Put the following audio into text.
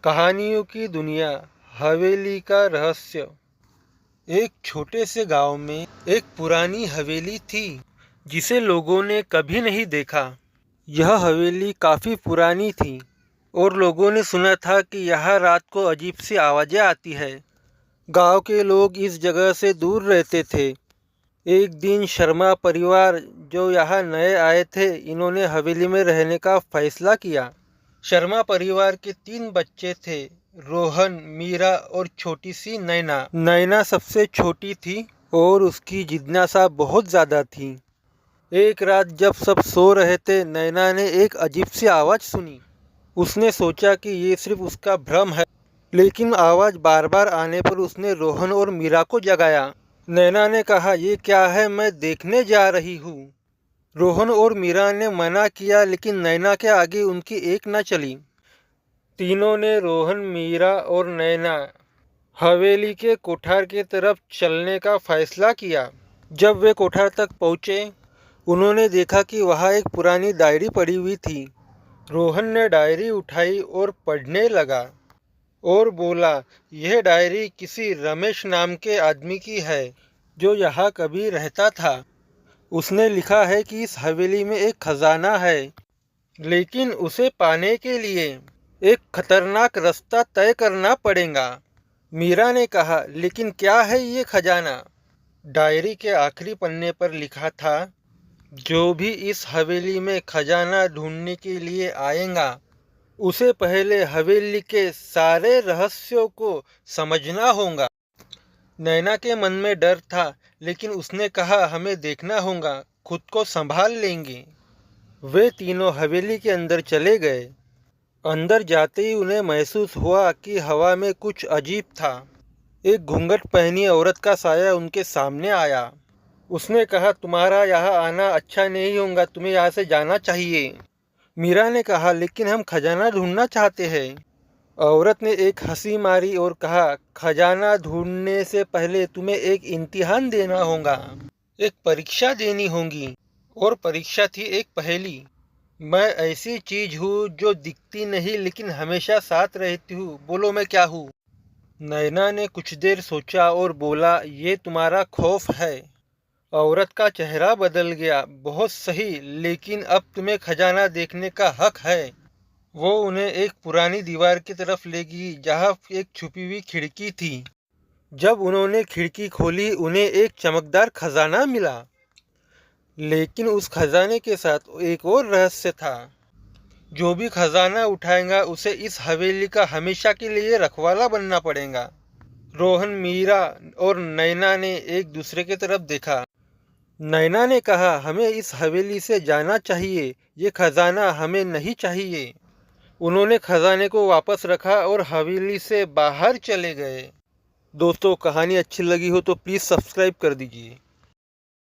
कहानियों की दुनिया, हवेली का रहस्य। एक छोटे से गांव में एक पुरानी हवेली थी जिसे लोगों ने कभी नहीं देखा। यह हवेली काफ़ी पुरानी थी और लोगों ने सुना था कि यहाँ रात को अजीब सी आवाज़ें आती है। गांव के लोग इस जगह से दूर रहते थे। एक दिन शर्मा परिवार, जो यहाँ नए आए थे, इन्होंने हवेली में रहने का फैसला किया। शर्मा परिवार के 3 बच्चे थे, रोहन, मीरा और छोटी सी नैना। नैना सबसे छोटी थी और उसकी जिज्ञासा बहुत ज़्यादा थी। एक रात जब सब सो रहे थे, नैना ने एक अजीब सी आवाज़ सुनी। उसने सोचा कि ये सिर्फ उसका भ्रम है, लेकिन आवाज़ बार बार आने पर उसने रोहन और मीरा को जगाया। नैना ने कहा, ये क्या है, मैं देखने जा रही हूँ। रोहन और मीरा ने मना किया, लेकिन नैना के आगे उनकी एक न चली। तीनों ने, रोहन, मीरा और नैना, हवेली के कोठार की तरफ चलने का फैसला किया। जब वे कोठार तक पहुँचे, उन्होंने देखा कि वहाँ एक पुरानी डायरी पड़ी हुई थी। रोहन ने डायरी उठाई और पढ़ने लगा और बोला, यह डायरी किसी रमेश नाम के आदमी की है, जो यहाँ कभी रहता था। उसने लिखा है कि इस हवेली में एक खजाना है, लेकिन उसे पाने के लिए एक खतरनाक रास्ता तय करना पड़ेगा। मीरा ने कहा, लेकिन क्या है ये खजाना? डायरी के आखिरी पन्ने पर लिखा था, जो भी इस हवेली में खजाना ढूंढने के लिए आएगा, उसे पहले हवेली के सारे रहस्यों को समझना होगा। नैना के मन में डर था, लेकिन उसने कहा, हमें देखना होगा, खुद को संभाल लेंगे। वे तीनों हवेली के अंदर चले गए। अंदर जाते ही उन्हें महसूस हुआ कि हवा में कुछ अजीब था। एक घूंघट पहनी औरत का साया उनके सामने आया। उसने कहा, तुम्हारा यहाँ आना अच्छा नहीं होगा, तुम्हें यहाँ से जाना चाहिए। मीरा ने कहा, लेकिन हम खजाना ढूंढना चाहते हैं। औरत ने एक हंसी मारी और कहा, खजाना ढूंढने से पहले तुम्हें एक इम्तिहान देना होगा, एक परीक्षा देनी होगी। और परीक्षा थी एक पहेली। मैं ऐसी चीज हूँ जो दिखती नहीं लेकिन हमेशा साथ रहती हूँ, बोलो मैं क्या हूँ? नैना ने कुछ देर सोचा और बोला, ये तुम्हारा खौफ है। औरत का चेहरा बदल गया। बहुत सही, लेकिन अब तुम्हें खजाना देखने का हक है। वो उन्हें एक पुरानी दीवार की तरफ ले गई, जहाँ एक छुपी हुई खिड़की थी। जब उन्होंने खिड़की खोली, उन्हें एक चमकदार खजाना मिला। लेकिन उस खजाने के साथ एक और रहस्य था। जो भी खजाना उठाएगा, उसे इस हवेली का हमेशा के लिए रखवाला बनना पड़ेगा। रोहन, मीरा और नैना ने एक दूसरे की तरफ देखा। नैना ने कहा, हमें इस हवेली से जाना चाहिए, ये खजाना हमें नहीं चाहिए। उन्होंने खजाने को वापस रखा और हवेली से बाहर चले गए। दोस्तों, कहानी अच्छी लगी हो तो प्लीज़ सब्सक्राइब कर दीजिए।